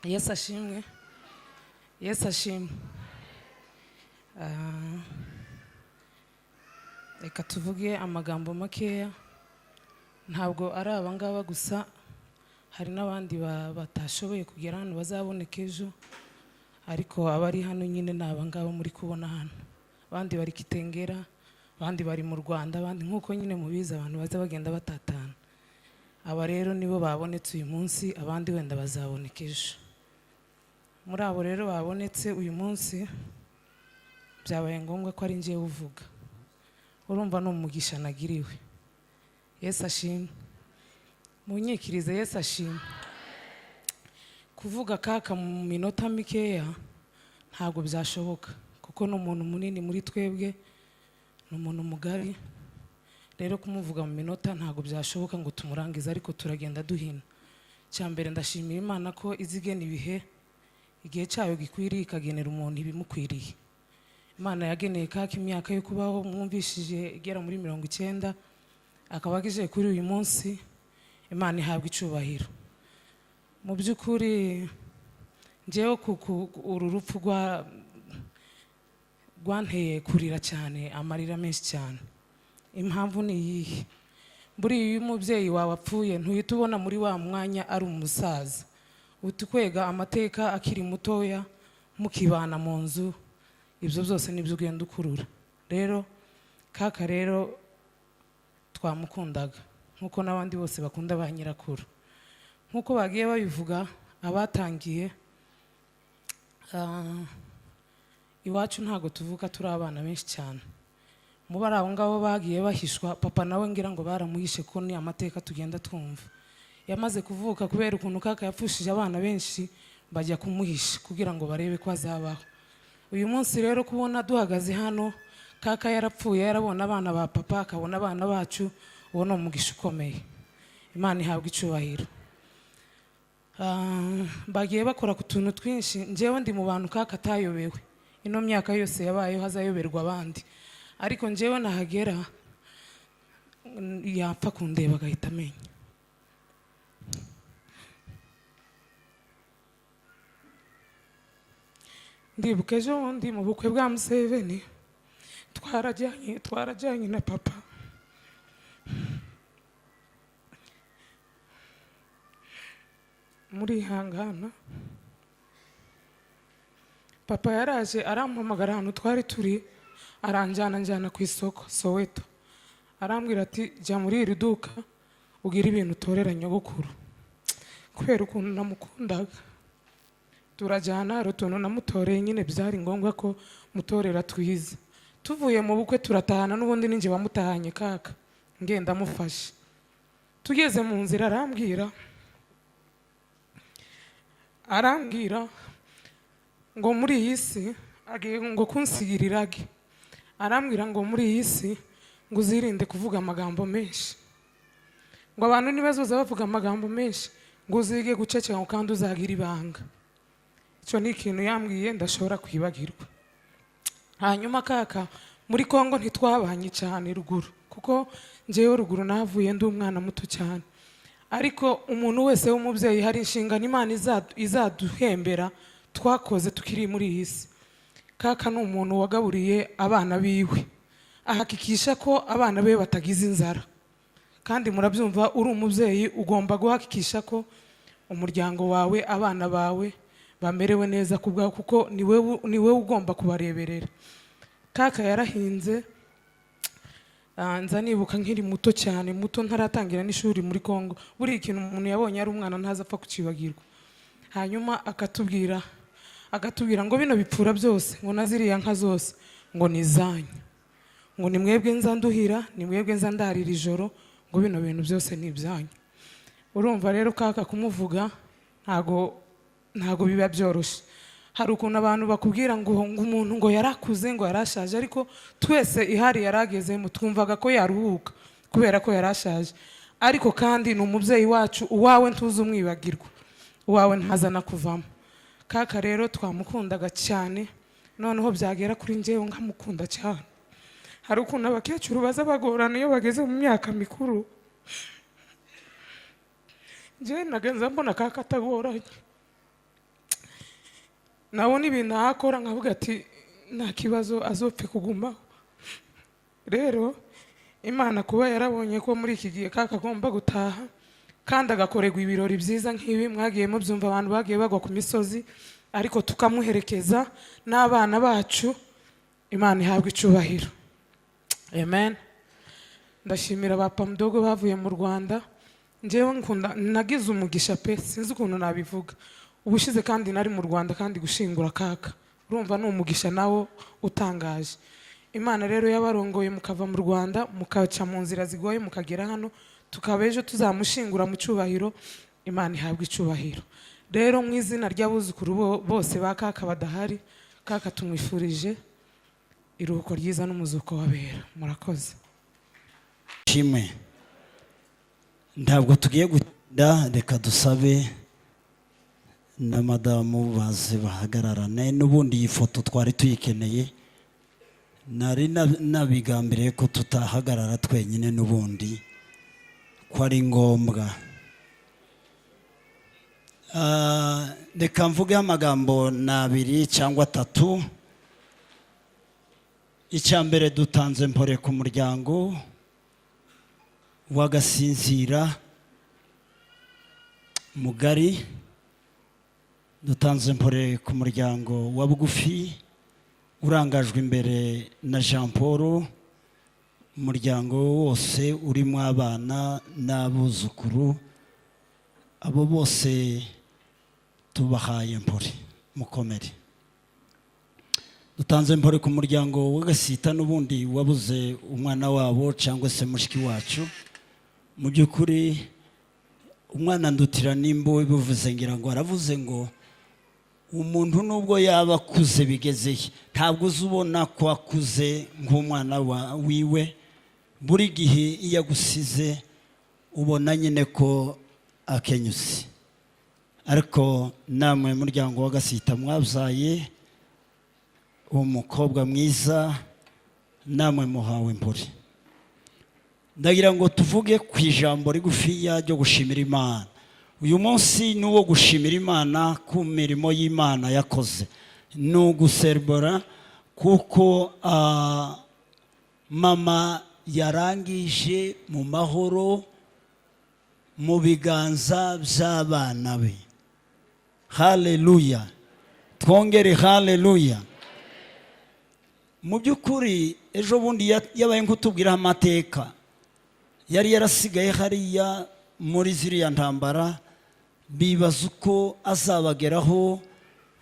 Yesu ashimwe. Yesu ashimwe. Reka tuvuge amagambo makeya. Ntabwo ari abangaba gusa, hari n'abandi batashoboye kugera hano bazaboneka ejo, ariko abari hano nyine ni abangaba muri kubona hano. Abandi bari Kitengera, abandi bari mu Rwanda, abandi nk'uko nyine mubizi abantu baza bagenda batatana. Aba rero nibo babonetse uyu munsi, abandi wenda bazaboneka ejo. Muri abo rero babonetse uyu munsi, byabaye ngombwa ko ari ngiye uvuga. Urumva no umugisha nagiriwe. Yesu ashimwe. Munyikirize Yesu ashimwe. Kuvuga kaka mu minota mikeya ntabwo byashoboka, kuko no umuntu munini muri twebwe, no umuntu mugari. Rero kumuvuga mu minota ntabwo byashoboka ngo tumurangize, ariko turagenda duhina. Cyambere ndashimira Imana ko izigena ibihe, igihe cyayo gikwiriye ikagenera umuntu ibimukwiriye. Imana yageneye kaka imyaka yo kubaho, mwumvishije igera muri 90, akaba agejeje kuri uyu munsi. Imana ihabwa icubahiro. Mu by'ukuri njewe uru rupfu rwanteye kurira cyane, amarira menshi cyane. Impamvu ni iyihe? Buriya iyo umubyeyi wawe apfuye ntuhita ubona muri wa mwanya ari umusaza, uhita ukwega amateka akiri mutoya, mukibana mu nzu, ibyo byose nibyo ugenda ukurura. Rero kaka rero twamukundaga nkuko n'abandi bose bakunda ba nyirakuru. Nkuko bagiye babivuga, abatangiye iwacu ntago tuvuka turi abana benshi cyane. Mubari abo ngabo bagiye bahishwa, papa nawe ngira ngo baramuhishe, ko ni amateka tugenda twumva. Yamaze kuvuka, kubera ukuntu kaka yapfushije abana benshi, bajya kumuhisha kugira ngo barebe ko azabaho. Uyu munsi rero kubona duhagaze hano, kaka yarapfuye, yarabona abana ba papa, akabona abana bacu, uwo ni umugisha ukomeye. Imana ihabwa icubahiro. Bagiye bakora ku tuntu twinshi, njewe ndi mu bantu kaka atayobewe. Ino myaka yose yabayeho hazayoberwa abandi, ariko njewe nahagera yapfa kundeba agahita amenya. Ndibuka ejo bundi mu bukwe bwa Museveni twarajyanye na papa. Muri hangana papa yaraje arampamagara ahantu twari turi, njyana ku isoko Soweto. Arambwira ati jya muri iri duka ugira ibintu utorera nyogokuru. Kubera ukuntu namukundaga, turajyana, hari utuntu namutoreye nyine byari ngombwa ko mutorera twiza. Tuvuye mu bukwe turatahana, n'ubundi ninjye wamutahanye kaka, ngenda mufashe. Tugeze mu nzira arambwira ngo muri iyi si agiye ngo kunsigira irage. Arambwira ngo muri iyi si ngo uzirinde kuvuga amagambo menshi, ngo abantu nibazoza bavuga amagambo menshi ngo uzige guceceka kandi uzagira ibanga. Icyo ni ikintu yambwiye ndashobora kwibagirwa. Hanyuma kaka muri Kongo ntitwabanye cyane ruguru, kuko njewe ruguru navuye ndi umwana muto cyane. Ariko umuntu wese w'umubyeyi hari inshingano Imana izaduhembera twakoze tukiri muri iyi si. Kaka ni umuntu wagaburiye abana biwe, ahakikisha ko abana be batagize inzara. Kandi murabyumva, uri umubyeyi ugomba guhakikisha ko umuryango wawe, abana bawe bamerewe neza kubwaho, kuko niwe ugomba kubareberera. Kaka yarahinze, nza nibuka nkiri muto cyane, muto ntaratangira n'ishuri muri Kongo. Buri ikintu umuntu yabonye ari umwana ntazapfa kucibagirwa. Hanyuma akatubwira ngo bino bipfura byose, ngo naziriya nka zose ngo nizanyu, ngo ni mwebwe nza nduhira, ni mwebwe nza ndarira ijoro, ngo bino bintu byose ni ibyanyu. Urumva rero kaka kumuvuga ntago biba byoroshye. Hari ukuntu abantu bakubwira ngo umuntu ngo yarakuze, ngo yarashaje, ariko twese ihari yaragezemo twumvaga ko yaruhuka kubera ko yarashaje. Ariko kandi ni umubyeyi wacu, uwawe ntuzi umwibagirwa, uwawe ntazana kuvamo. Kaka rero twamukundaga cyane, noneho byagera kuri njewe nkamukunda cyane. Hari ukuntu abakecuru baza bagorana iyo bageze mu myaka mikuru, njewe nagenza mbona kaka atagoranye. nabona ibintu akora nkavuga ati nta kibazo azopfe kugumaho. Rero Imana kuba yarabonye ko muri iki gihe kaka agomba gutaha kandi agakorerwa ibirori byiza nk'ibi mwagiye mubyumva, abantu bagiye bagwa ku misozi ariko tukamuherekeza n'abana bacu, Imana ihabwa icubahiro. Amen. Ndashimira Papa Mdogo bavuye mu Rwanda. Njyewe nagize umugisha pe, sinzi ukuntu nabivuga. Ubushize kandi nari mu Rwanda kandi gushingura kaka, urumva ni umugisha nawo utangaje. Imana rero yabarongoye mukava mu Rwanda mukaca mu nzira zigoye mukagera hano, tukaba ejo tuzamushingura mu cyubahiro. Imana ihabwa icubahiro. Rero mu izina ry'abuzukuru bose ba kaka badahari, kaka tumwifurije iruhuko ryiza n'umuzuko wabera. Murakoze. Shimwe. Ntabwo tugiye gutinda, reka dusabe na madamu baze bahagararane. N'ubundi iyi foto twari tuyikeneye, nari nabigambiriye ko tutahagarara twenyine, n'ubundi ko ari ngombwa. Reka mvuge amagambo n'abiri cyangwa atatu. Icyambere, dutanze mpore ku muryango w'Agasinzira mugari, dutanze mpore ku muryango wa Bugufi urangajwe imbere na Jean Paul, umuryango wose urimo abana n'abuzukuru, abo bose tubahaye mpore, mukomere. Dutanze mpore ku muryango w'Agasita n'ubundi wabuze umwana wabo cyangwa se mushiki wacu. Mu by'ukuri umwana ndutira nimbo bivuze, ngira ngo aravuze ngo umuntu nubwo yaba akuze bigezeye ntabwo uzubona ko akuze nk'umwana wiwe. Buri gihe iyo agusize ubona nyine ko akenyuze. Ariko namwe muryango w'Agasita mwabyaye umukobwa mwiza, namwe muhawe mpore. Ndagira ngo tuvuge ku ijambo rigufiya ryo gushimira Imana. Uyu munsi ni uwo gushimira Imana ku mirimo y'Imana yakoze, ni uguserebora kuko mama yarangije mu mahoro mu biganza by'abana be. Haleluya, twongere haleluya. Mu by'ukuri ejo bundi yabaye nk'utubwira amateka, yari yarasigaye hariya muri ziriya ntambara, bibaza uko azabageraho.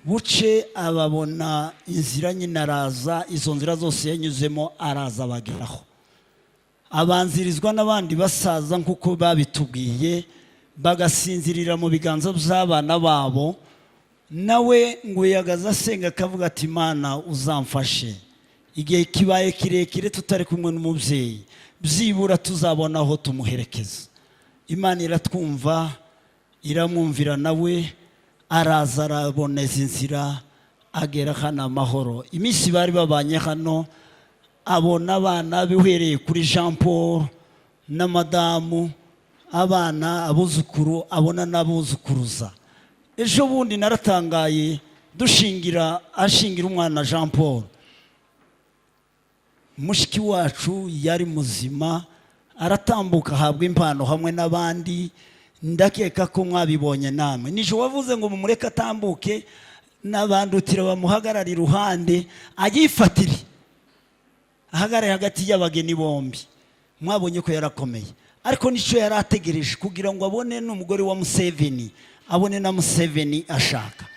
Buce ababona inzira nyine araza, izo nzira zose yanyuzemo araza abageraho. Abanzirizwa n'abandi basaza nk'uko babitubwiye, bagasinzirira mu biganza by'abana babo. Nawe ngo yagaza asenga akavuga ati Imana uzamfashe, igihe kibaye kirekire tutari kumwe n'umubyeyi, byibura tuzabona aho tumuherekeza. Imana iratwumva, iramwumvira, nawe araza araboneza inzira agera hano amahoro. Iminsi bari babanye hano, abona abana bihereye kuri Jean Paul na madamu, abana abuzukuru, abona n'abuzukuruza. Ejo bundi naratangaye ashingira umwana Jean Paul, mushiki wacu yari muzima, aratambuka ahabwa impano hamwe n'abandi. Ndakeka ko mwabibonye namwe. Nijo wavuze ngo mumureke atambuke, n'abandutira bamuhagarara iruhande agifatire, ahagarare hagati y'abageni bombi. Mwabonye ko yarakomeye, ariko nicyo yari ategereje kugira ngo abone n'umugore wa Museveni, abone na Museveni ashaka.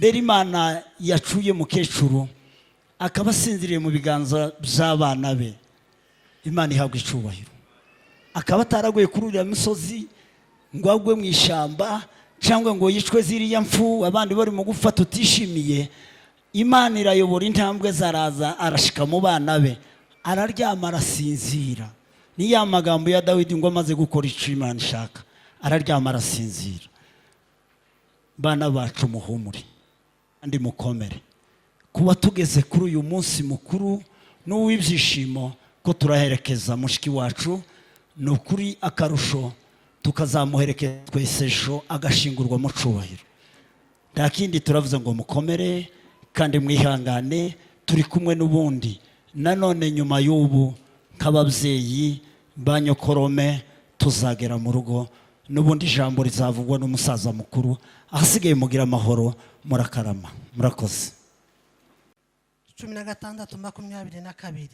Rero Imana yacuye mukecuru akaba asinziriye mu biganza by'abana be. Imana ihabwa icubahiro. Akaba ataraguye kuri uriya misozi ngo agwe mu ishyamba cyangwa ngo yicwe ziriya mfu abandi bari mu gupfa tutishimiye. Imana irayobora intambwe zaraza, arashika mu bana be, araryama arasinzira. Ni ya magambo ya Dawidi ngo amaze gukora icyo Imana ishaka, araryama arasinzira. Bana bacu muhumure kandi mukomere, kuba tugeze kuri uyu munsi mukuru n'uw'ibyishimo ko turaherekeza mushiki wacu. Ni ukuri akarusho tukazamuherekeza twese ejo agashingurwa mu cyubahiro. nta kindi turavuze ngo mukomere kandi mwihangane, turi kumwe n'ubundi. Nanone nyuma y'ubu nk'ababyeyi ba nyokorome tuzagera mu rugo, n'ubundi ijambo rizavugwa n'umusaza mukuru. Ahasigaye mugira amahoro, murakarama, murakoze. 16:22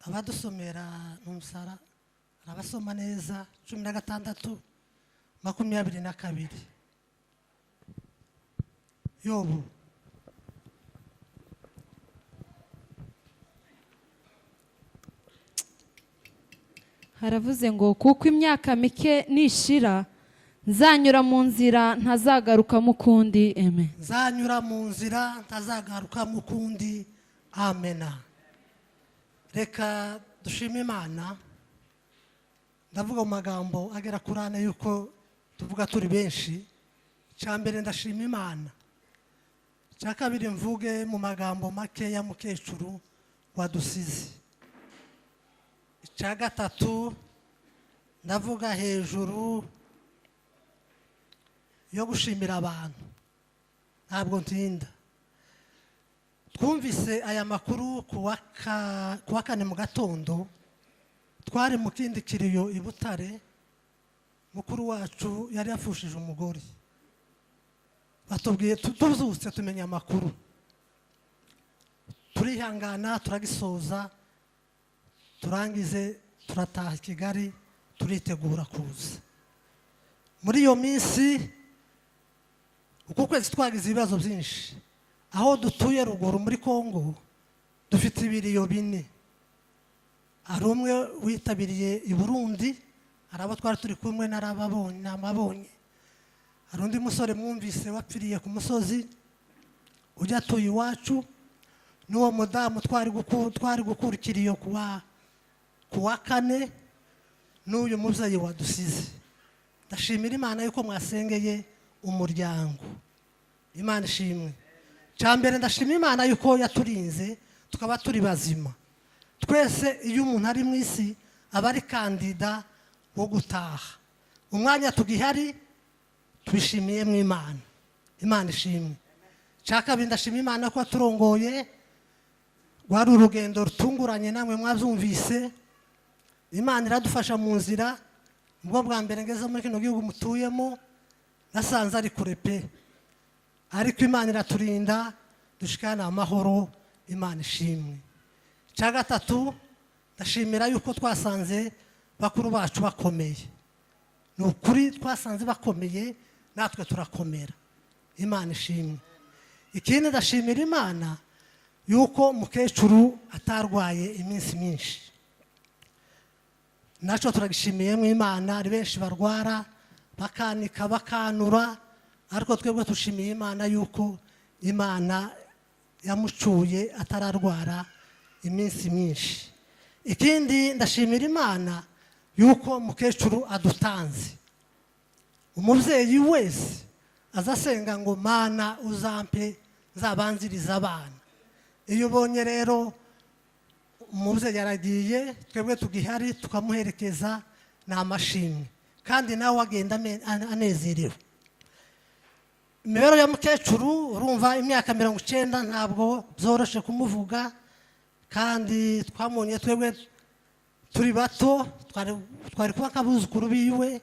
abadusomera n'umusara abasoma neza. 16:22 Yobu. Haravuze ngo kuko imyaka mike nishira nzanyura mu nzira ntazagarukamo ukundi. Amen. Nzanyura mu nzira ntazagarukamo ukundi. Amena. Reka dushime Imana. Ndavuga mu magambo agera kuri ane yuko tuvuga turi benshi. Icya mbere ndashima Imana. Icya kabiri mvuge mu magambo make ya mukecuru wadusize. Icya gatatu ndavuga hejuru yo gushimira abantu. Ntabwo ntinda. Twumvise aya makuru kuwa kane mu gatondo. Twari mu kindi kiriyo i Butare. Mukuru wacu yari yafushije umugore. Batubwiye tuzutse tumenya amakuru. Turihangana turagisoza. Turangize turataha Kigali, turitegura kuza. Muri iyo minsi uko kwezi twagize ibibazo byinshi. Aho dutuye ruguru muri Kongo dufite ibiriyo 4. Hari umwe witabiriye i Burundi, hari abo twari turi kumwe n'amabonye. Hari undi musore mwumvise wapfiriye ku musozi ujya atuye iwacu. N'uwo mudamu twari gukura ikiriyo kuwa kane, n'uyu mubyeyi wadusize. Ndashimira Imana yuko mwasengeye umuryango. Imana ishimwe. Cyambere ndashimira Imana yuko yaturinze tukaba turi bazima. Twese iyo umuntu ari mu isi aba ari kandida wo gutaha. Umwanya tugihari tubishimiye mu Imana. Imana ishimwe. Cyakabiri ndashimira Imana ko turongoye. Wari urugendo rutunguranye, namwe mwabyumvise. Imana iradufasha mu nzira. Ubwo bwa mbere ngeze muri kino gihugu mutuyemo nasanze ari kure pe, ariko Imana iraturinda dushikana amahoro. Imana ishimwe. Cya gatatu ndashimira yuko twasanze bakuru bacu bakomeye. Ni ukuri twasanze bakomeye, natwe turakomera. Imana ishimwe. Ikindi ndashimira Imana yuko mukecuru atarwaye iminsi myinshi. Naco turagishimiye mu Imana. Ari benshi barwara bakanika bakanura, ariko twebwe tushimiye Imana yuko Imana yamucuye atararwara iminsi myinshi. Ikindi ndashimira Imana yuko mukecuru adutanze. Umubyeyi wese azasenga ngo Mana uzampe nzabanziriza abana. Iyo ubonye rero umubyeyi yaragiye, twebwe tugihari tukamuherekeza, ni amashimwe. Kandi nawe agenda anezerewe. Imibero ya mukecuru urumva imyaka 90 ntabwo zoroshe kumuvuga. Kandi twamunye twebwe turi bato, twari kuba kabuzukuru biwe,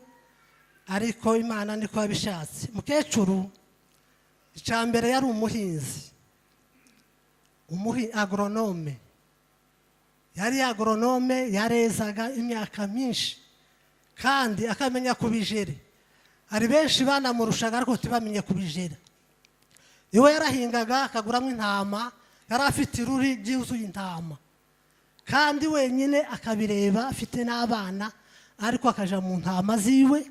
ariko Imana niko yabishatse. Mukecuru icyambere yari umuhinzi, agronome. Yari agronome, yarezaga imyaka myinshi kandi akamenya kubijera. Ari benshi banamurushaga ariko tibamenye kubijera. Iwe yarahingaga akaguramo intama, yari afite iruri ryuzuye intama, kandi wenyine akabireba, afite n'abana, ariko akaja mu ntama ziwe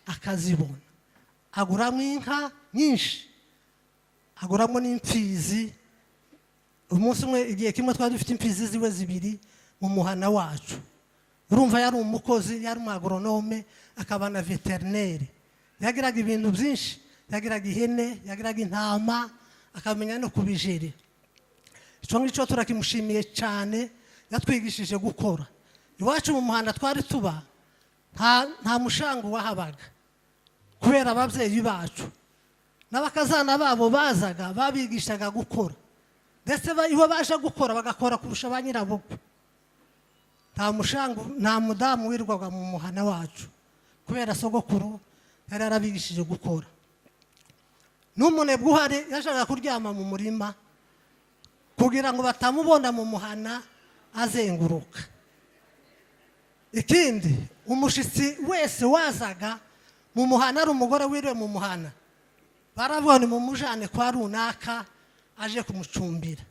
akazibona. Aguramo inka nyinshi, aguramo n'imfizi. Umunsi umwe igihe kimwe twari dufite imfizi ziwe 2 mu muhana wacu. Urumva yari umukozi, yari umagronome, akaba na veterineri. Yagiraga ibintu byinshi, yagiraga ihene, yagiraga intama, akamenya no kubijere. Icyo ngicyo turakimushimiye cyane, yatwigishije gukora. Iwacu mu muhanda twari tuba nta mushango wahabaga kubera ababyeyi bacu. n'abakazana babo bazaga babigishaga gukora, ndetse iyo baje gukora bagakora kurusha ba nyirabukwe. Nta mudamu wirwaga mu muhana wacu kubera sogokuru yari yarabigishije gukora. N'umunebwe uhari yashakaga kuryama mu murima kugira ngo batamubona mu muhana azenguruka. Ikindi, umushitsi wese wazaga mu muhana ari umugore wiriwe mu muhana, baravuga ni mumujane kwa runaka aje kumucumbira.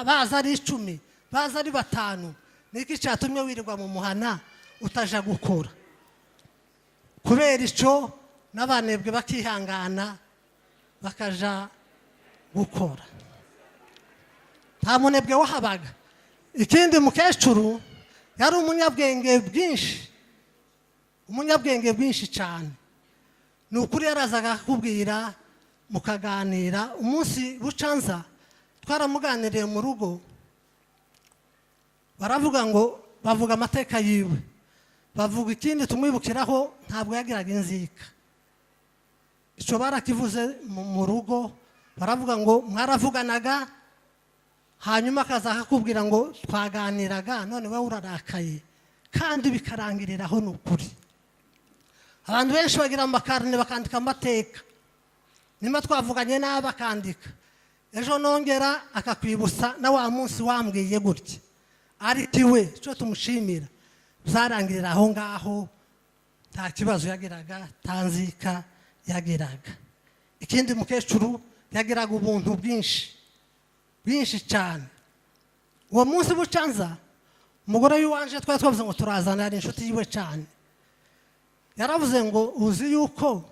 Baza ari 10, baza ari 5, niki cyatumye wirirwa mu muhana utaja gukora? Kubera ico n'abanebwe bakihangana bakaja gukora. Nta munebwe wahabaga. Ikindi, mukecuru yari umunyabwenge bwinshi cyane. Ni ukuri yarazaga akakubwira mukaganira. Umunsi bucanza twaramuganiriye mu rugo, baravuga ngo bavuga amateka yiwe, bavuga ikindi tumwibukiraho, ntabwo yagiraga inzika. Icyo barakivuze mu rugo, baravuga ngo mwaravuganaga hanyuma akaza akakubwira ngo twaganiraga none wowe urarakaye, kandi bikarangiriraho. Ni ukuri abantu benshi bagira amakarine bakandika amateka, nimba twavuganye nabi akandika, ejo nongera akakwibutsa na wa munsi wambwiye gutya, ariko iwe cyo tumushimira zarangirira aho ngaho, nta kibazo yagiraga, nta nzika yagiraga. Ikindi, mukecuru yagiraga ubuntu bwinshi cyane. Uwo munsi bucanza umugore w'iwanje twari twavuze ngo turazana, yari inshuti yiwe cyane. Yaravuze ngo uzi yuko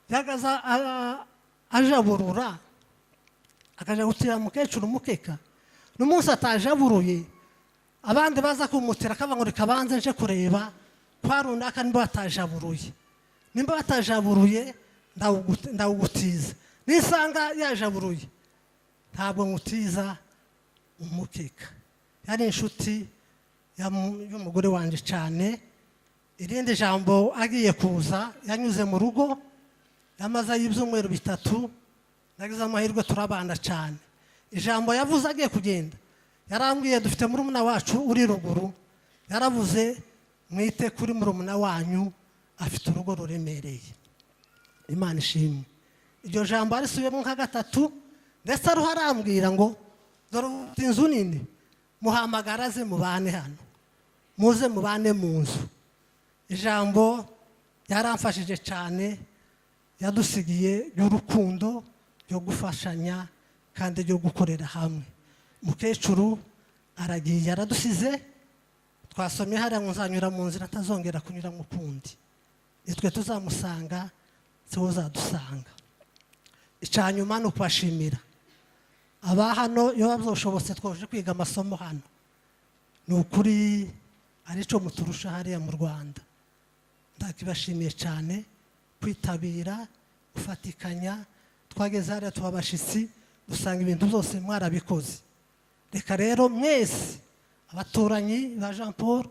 yagaza ajaburura akaja gutira mukecuru mukeka, n'umunsi atajaburuye abandi baza kumutira akavuga ngo reka banze nje kureba kwa runaka nimba batajaburuye. Nimba batajaburuye ndawugutiza, nisanga yajaburuye ntabwo ngutiza umukeka. Yari inshuti y'umugore wanje cyane. Irindi jambo agiye kuza yanyuze mu rugo, yamaze ibyumweru 3, nagize amahirwe turabana cyane. Ijambo yavuze agiye kugenda, yarambwiye dufite murumuna wacu uri ruguru, yaravuze mwite kuri murumuna wanyu afite urugo ruremereye. Imana ishimwe. Iryo jambo arisubiyemo nka 3, ndetse aruho arambwira ngo dore inzu nini, muhamagara ze mubane hano, muze mubane mu nzu. Ijambo yaramfashije cyane, yadusigiye y'urukundo, yo gufashanya kandi yo gukorera hamwe. Mukecuru aragiye aradusize, twasomye hariya ngo nzanyura mu nzira atazongera kunyura mu kundi. Nitwe tuzamusanga, siwe uzadusanga. Icyanyuma ni ukubashimira aba hano, iyo bazoshobotse twaje kwiga amasomo hano. Ni ukuri arico muturusha hariya mu Rwanda. Ndakibashimiye cyane kwitabira, gufatikanya. Twageze hariya tubabashitsi, dusanga ibintu byose mwarabikoze. Reka rero mwese abaturanyi ba Jean Paul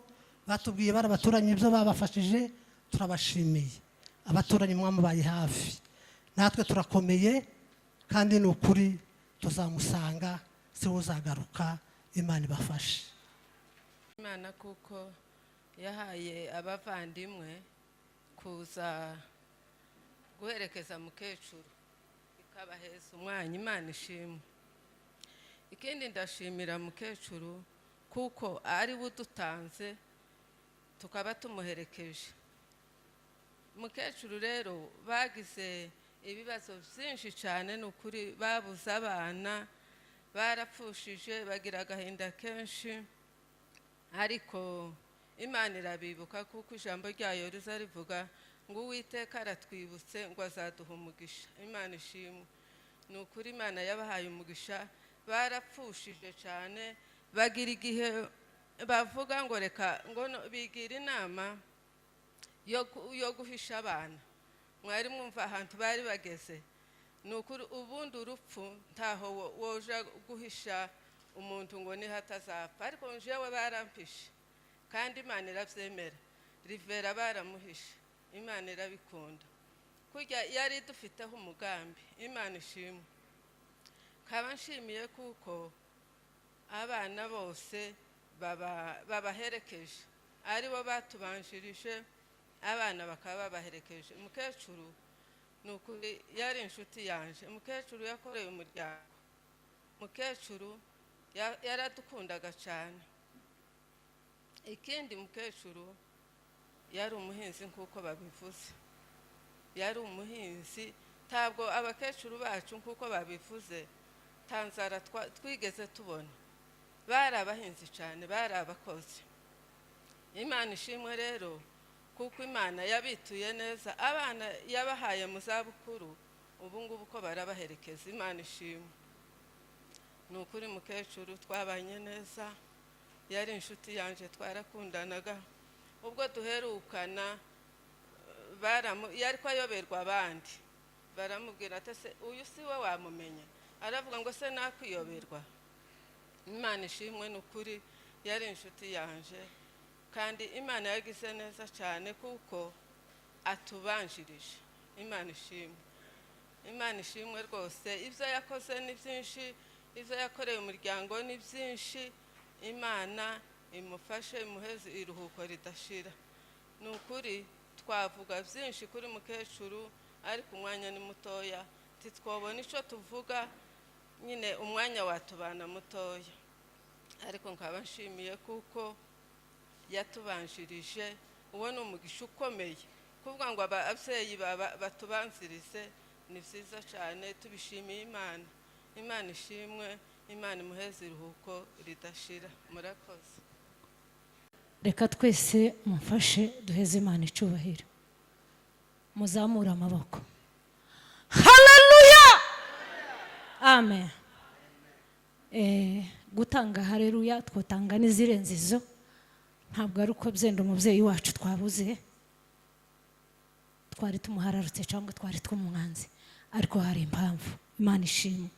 batubwiye bari abaturanyi ibyo babafashije, turabashimiye. Abaturanyi mwamubaye hafi, natwe turakomeye, kandi ni ukuri tuzamusanga, siwe uzagaruka. Imana ibafashe. Imana kuko yahaye abavandimwe kuza guherekeza mukecuru, ikabaheza umwanya. Imana ishimwe. Ikindi, ndashimira mukecuru kuko ari budutanze tukaba tumuherekeje. Mukecuru rero bagize ibibazo byinshi cyane, ni ukuri babuze abana, barapfushije, bagira agahinda kenshi, ariko Imana irabibuka kuko ijambo ryayo riza rivuga ngo Uwiteka aratwibutse ngo azaduha umugisha. Imana ishimwe. Ni ukuri Imana yabahaye umugisha, barapfushije cyane, bagira igihe bavuga ngo reka ngo bigira inama yo guhisha abana. Mwari mwumva ahantu bari bageze. Ni ukuri ubundi urupfu ntaho woja guhisha umuntu ngo niho atazapfa, ariko njyewe barampishe kandi Imana irabyemera. Rivera baramuhishe, Imana irabikunda kurya yari dufiteho umugambi. Imana ishimwe. Nkaba nshimiye kuko abana bose babaherekeje, aribo batubanjirije, abana bakaba babaherekeje. Umukecuru nukuri yari inshuti yanje. Umukecuru yakoreye umuryango. Umukecuru yaradukundaga cyane. Ikindi mukecuru yari umuhinzi nkuko babivuze. Yari umuhinzi. Ntabwo abakecuru bacu nkuko babivuze tanzara twigeze tubona. Bari abahinzi cyane, bari abakozi. Imana ishimwe rero kuko Imana yabituye neza. Abana yabahaye mu zabukuru, ubu ngubu ko barabaherekeza. Imana ishimwe. Nukuri mukecuru twabanye neza, yari inshuti yanje, twarakundanaga. Ubwo duherukana yari kwayoberwa abandi, baramubwira ati se uyu si we wamumenya? Aravuga ngo se nakwiyoberwa. Imana ishimwe nukuri yari inshuti yanje, kandi Imana yagize neza cyane kuko atubanjirije. Imana ishimwe. Imana ishimwe rwose. Ibyo yakoze ni byinshi, ibyo yakoreye umuryango ni byinshi. Imana imufashe, imuheze iruhuko ridashira. Nukuri twavuga byinshi kuri mukecuru, ariko umwanya ni mutoya, titwobona icyo tuvuga, nyine umwanya watubana mutoya. Ariko nkaba nshimiye kuko yatubanjirije. Uwo ni umugisha ukomeye. Kuvuga ngo ababyeyi batubanzirize ni byiza cyane, tubishimiye Imana. Imana ishimwe, Imana imuheze iruhuko ridashira. Murakoze. Reka twese mumfashe duheze Imana icyubahiro. Muzamura amaboko. Haleluya! Amen. Gutanga haleluya twotanga n'izirenze izo. Ntabwo ari uko byenda umubyeyi wacu twabuze, twari tumuhararutse cyangwa twari twumwanzi, ariko hari impamvu. Imana ishimwe.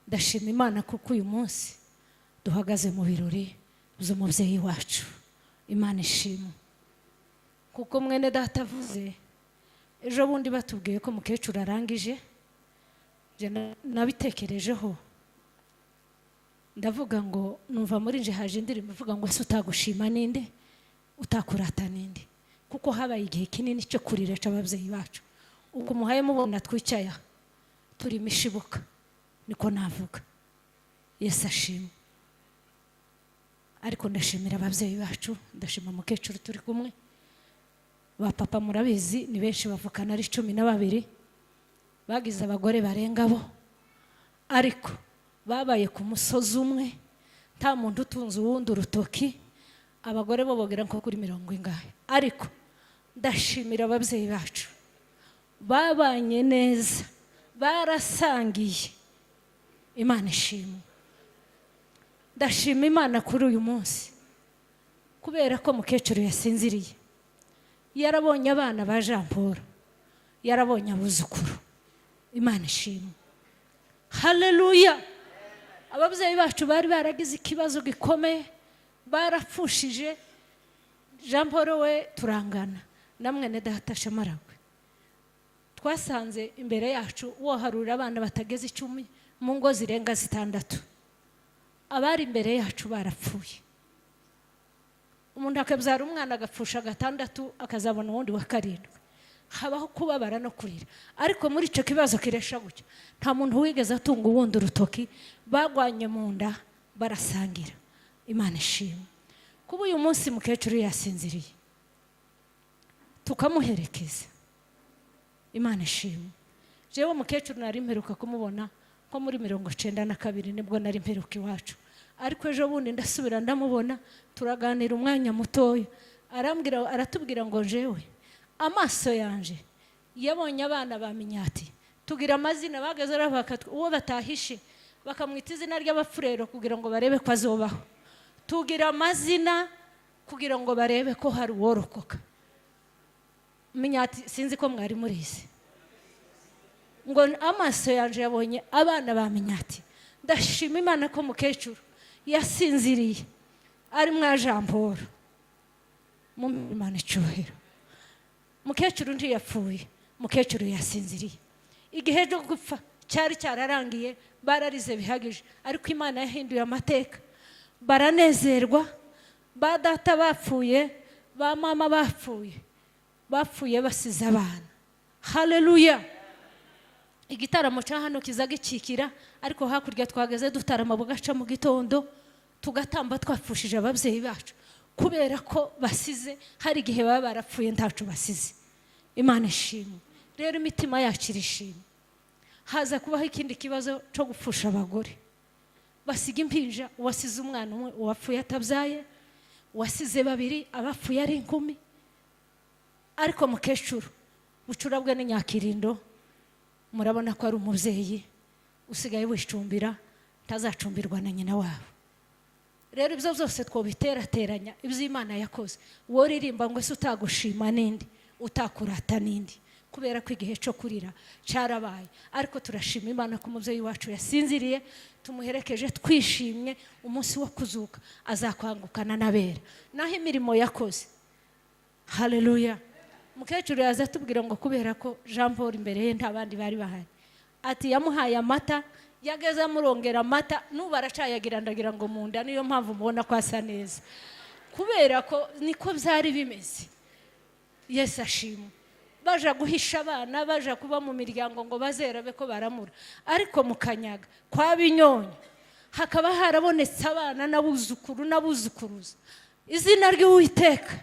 Ndashima Imana kuko uyu munsi duhagaze mu birori by'umubyeyi wacu. Imana ishimwe. Kuko mwene data avuze ejo bundi batubwiye ko mukecuru arangije, nabitekerejeho ndavuga ngo numva muri nje haje indirimbo ivuga ngo ese utagushima ninde, utakurata ninde? Kuko habaye igihe kinini cyo kurira cy'ababyeyi bacu. Uko muhaye mubona twicaye turi mishibuka, niko navuga. Yesu ashimwe. Ariko ndashimira ababyeyi bacu, ndashima mukecuru turi kumwe. Ba papa murabizi ni benshi bavukana ari 12, bagize abagore barenga bo, ariko babaye ku musozi umwe, nta muntu utunze uwundi urutoki. Abagore bo bogera nko kuri 70. Ariko ndashimira ababyeyi bacu, babanye neza, barasangiye. Imana ishimwe. Ndashima Imana kuri uyu munsi kubera ko mukecuru yasinziriye. Yarabonye abana ba Jean Paul, yarabonye abuzukuru. Imana ishimwe. Haleluya! Ababyeyi bacu bari baragize ikibazo gikomeye, barapfushije. Jean Paul we turangana, namwe ne data Shamaragwe. Twasanze imbere yacu woharura abana batageze 10 mu ngo zirenga 6. Abari imbere yacu barapfuye. Umuntu akabyara umwana agapfusha 6 akazabona uwundi wa 7. Habaho kubabara no kurira. Ariko muri ico kibazo kiresha gutyo, nta muntu wigeze atunga uwundi urutoki, bagwanye mu nda barasangira. Imana ishimwe. Kuba uyu munsi mukecuru yasinziriye tukamuherekeza. Imana ishimwe. Jewe mukecuru nari mperuka kumubona ko muri 92 nibwo nari mperuka iwacu. Ariko ejo bundi ndasubira ndamubona, turaganira umwanya mutoya. Aratubwira ngo jewe amaso yanje yabonye abana ba Minyati, tugira amazina bageze uwo batahishe bakamwita izina ry'abafurero kugira ngo barebe ko azobaho. Tugira amazina kugira ngo barebe ko hari uworokoka. Minyati sinzi ko mwari murize. Ngo amaso yanje yabonye abana ba Minyati. Ndashima Imana ko mukecuru yasinziriye ari mwa Jean Paul. Mu Imana icyubahiro. Mukecuru ntiyapfuye. mukecuru yasinziriye. Igihe cyo gupfa cyari cyararangiye, bararize bihagije, ariko Imana yahinduye amateka. Baranezerwa, ba data bapfuye, ba mama bapfuye basize abana. Haleluya. Igitaramo cya hano kiza gicikira, ariko hakurya twageze dutarama bugaca mu gitondo, tugatamba twapfushije ababyeyi bacu, kubera ko basize, hari igihe baba barapfuye ntacu basize. Imana ishimwe. Rero imitima yacu irishimye. Haza kubaho ikindi kibazo cyo gupfusha abagore. Basiga impinja, uwasize umwana umwe uwapfuye atabyaye, uwasize babiri abapfuye ari inkumi. Ariko mukecuru bucura bwe ni Nyakirindo, murabona ko ari umubyeyi usigaye wishumbira, ntazacumbirwa na nyina wabo. Rero ibyo byose twobiterateranya iby'Imana yakoze. Wowe uririmba ngo ese utagushima nindi, utakurata nindi, kubera ko igihe cyo kurira cyarabaye. Ariko turashima Imana ko umubyeyi wacu yasinziriye, tumuherekeje twishimye. Umunsi wo kuzuka azakwangukana n'abera, naho imirimo yakoze. Haleluya. Mukecuru yaza tubwira ngo kubera ko Jean Paul imbere ye nta bandi bari bahari, ati yamuhaye amata, yageze amurongera amata, n'ubu aracayagira, ndagira ngo mu nda niyo mpamvu mubona ko asa neza, kubera ko niko byari bimeze. Yesu ashimwe. Baja guhisha abana, baja kuba mu miryango ngo bazerabe ko baramura, ariko mu Kanyaga kwa Binyonyo hakaba harabonetse abana n'abuzukuru n'abuzukuruza. Izina ry'Uwiteka.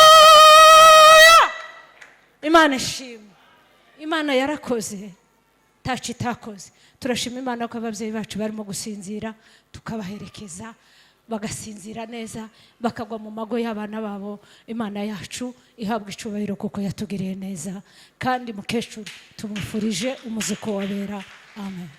Haleluya. Imana ishimwe. Imana yarakoze, tacu itakoze. Turashima Imana ko ababyeyi bacu barimo gusinzira, tukabaherekeza bagasinzira neza, bakagwa mu mago y'abana babo. Imana yacu ihabwa icubahiro kuko yatugiriye neza, kandi mukecuru tumwifurije umuzuko wabera. Amen.